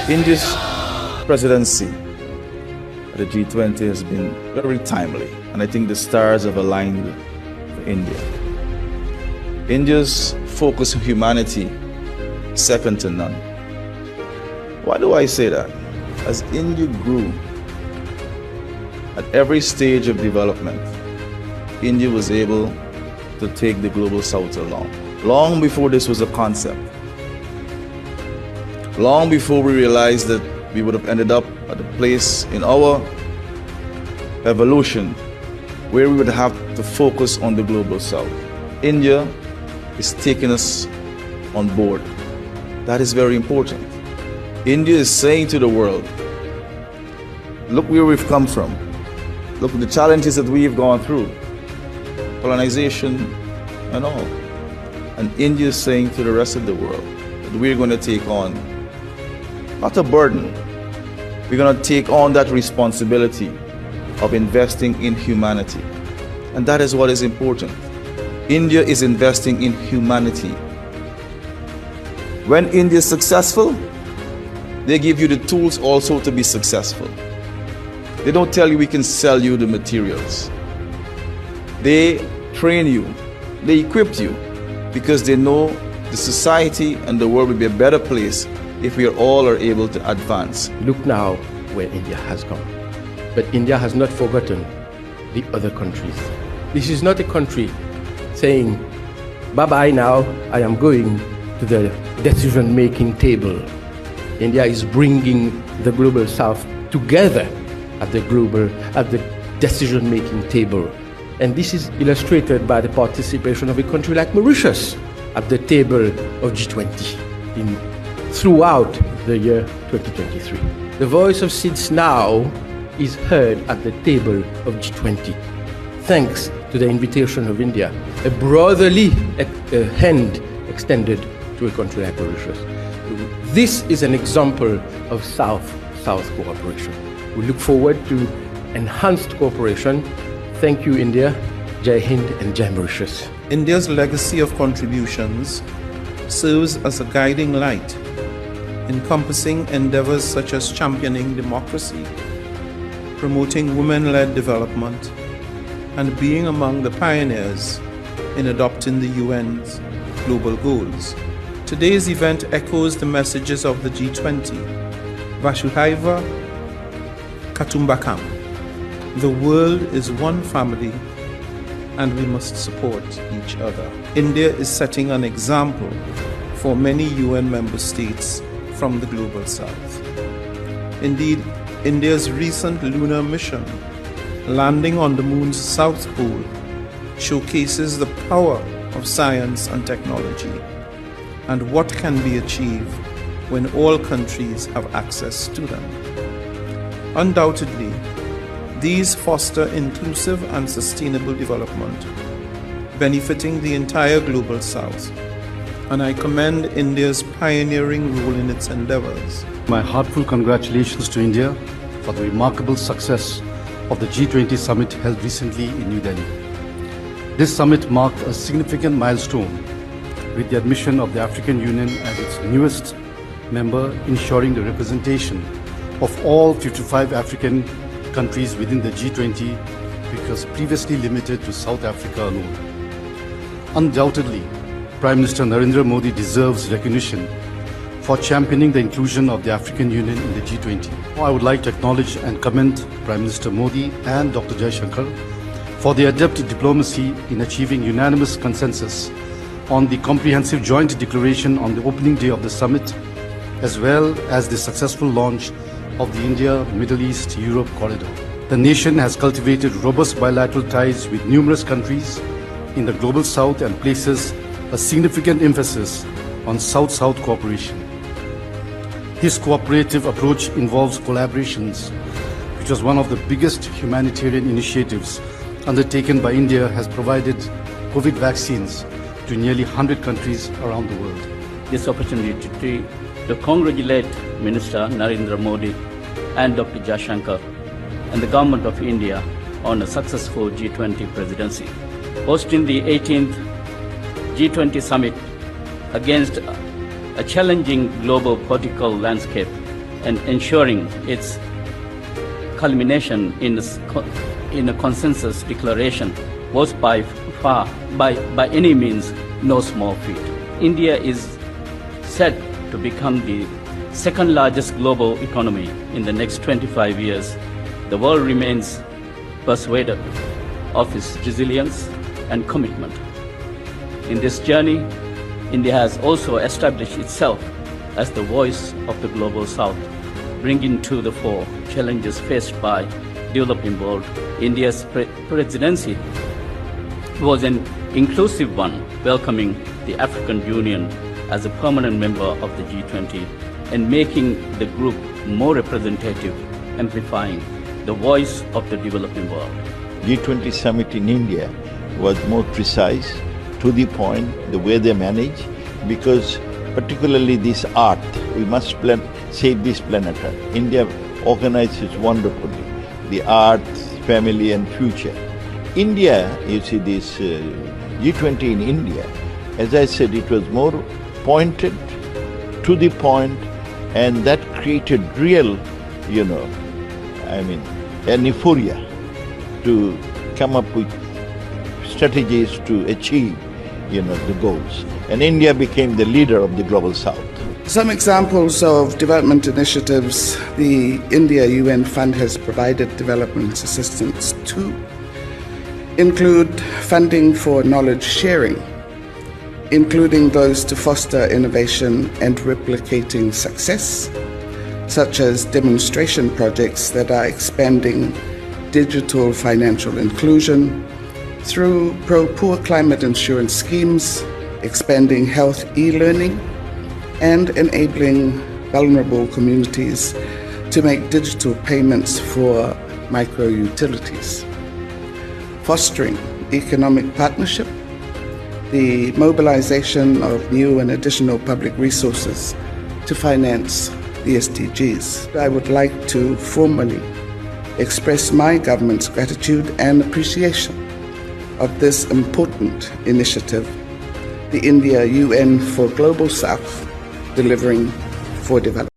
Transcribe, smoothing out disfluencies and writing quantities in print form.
India's presidency at the G20 has been very timely, and I think the stars have aligned for India. India's focus on humanity, second to none. Why do I say that? As India grew at every stage of development, India was able to take the global south along. Long before this was a concept. Long before we realized that we would have ended up at a place in our evolution where we would have to focus on the global south. India is taking us on board. That is very important. India is saying to the world, look where we've come from. Look at the challenges that we've gone through. Colonization and all. And India is saying to the rest of the world that we're going to take on, not a burden, we're going to take on that responsibility of investing in humanity. And that is what is important. India is investing in humanity. When India is successful, they give you the tools also to be successful. They don't tell you we can sell you the materials. They train you, they equip you, because they know the society and the world will be a better place if we all are able to advance. Look now where India has gone. But India has not forgotten the other countries. This is not a country saying, bye-bye now, I am going to the decision-making table. India is bringing the global south together at the decision-making table. And this is illustrated by the participation of a country like Mauritius at the table of G20 throughout the year 2023. The voice of SIDS now is heard at the table of G20, thanks to the invitation of India, a brotherly hand extended to a country like Mauritius. This is an example of South-South cooperation. We look forward to enhanced cooperation. Thank you, India. Jai Hind and Jai Mauritius. India's legacy of contributions serves as a guiding light, encompassing endeavors such as championing democracy, promoting women-led development, and being among the pioneers in adopting the UN's global goals. Today's event echoes the messages of the G20. Vasudhaiva Kutumbakam. The world is one family and we must support each other. India is setting an example for many UN member states from the global south. Indeed, India's recent lunar mission, landing on the moon's south pole, showcases the power of science and technology and what can be achieved when all countries have access to them. Undoubtedly, these foster inclusive and sustainable development, benefiting the entire global south. And I commend India's pioneering role in its endeavors. My heartfelt congratulations to India for the remarkable success of the G20 summit held recently in New Delhi. This summit marked a significant milestone with the admission of the African Union as its newest member, ensuring the representation of all 55 African countries within the G20, which was previously limited to South Africa alone. Undoubtedly, Prime Minister Narendra Modi deserves recognition for championing the inclusion of the African Union in the G20. I would like to acknowledge and commend Prime Minister Modi and Dr. Jaishankar for their adept diplomacy in achieving unanimous consensus on the comprehensive joint declaration on the opening day of the summit, as well as the successful launch of the India-Middle East-Europe corridor. The nation has cultivated robust bilateral ties with numerous countries in the global south and places a significant emphasis on South-South cooperation. This cooperative approach involves collaborations, which was one of the biggest humanitarian initiatives undertaken by India, has provided COVID vaccines to nearly 100 countries around the world. This opportunity to congratulate Minister Narendra Modi and Dr. Jaishankar and the Government of India on a successful G20 presidency. Hosting the 18th G20 summit against a challenging global political landscape and ensuring its culmination in a consensus declaration was by any means no small feat. India is set to become the second largest global economy in the next 25 years. The world remains persuaded of its resilience and commitment. In this journey, India has also established itself as the voice of the global South, bringing to the fore challenges faced by developing world. India's presidency was an inclusive one, welcoming the African Union as a permanent member of the G20 and making the group more representative, amplifying the voice of the developing world. G20 summit in India was more precise, to the point, the way they manage, because particularly this art, we must save this planet Earth. India organizes wonderfully the art, family and future. India, you see this G20 in India, as I said, it was more pointed, to the point, and that created real, an euphoria to come up with strategies to achieve, the goals. And India became the leader of the global South. Some examples of development initiatives the India UN Fund has provided development assistance to include funding for knowledge sharing, including those to foster innovation and replicating success, such as demonstration projects that are expanding digital financial inclusion through pro-poor climate insurance schemes, expanding health e-learning, and enabling vulnerable communities to make digital payments for micro-utilities. Fostering economic partnership, the mobilization of new and additional public resources to finance the SDGs. I would like to formally express my government's gratitude and appreciation of this important initiative, the India UN for Global South, delivering for development.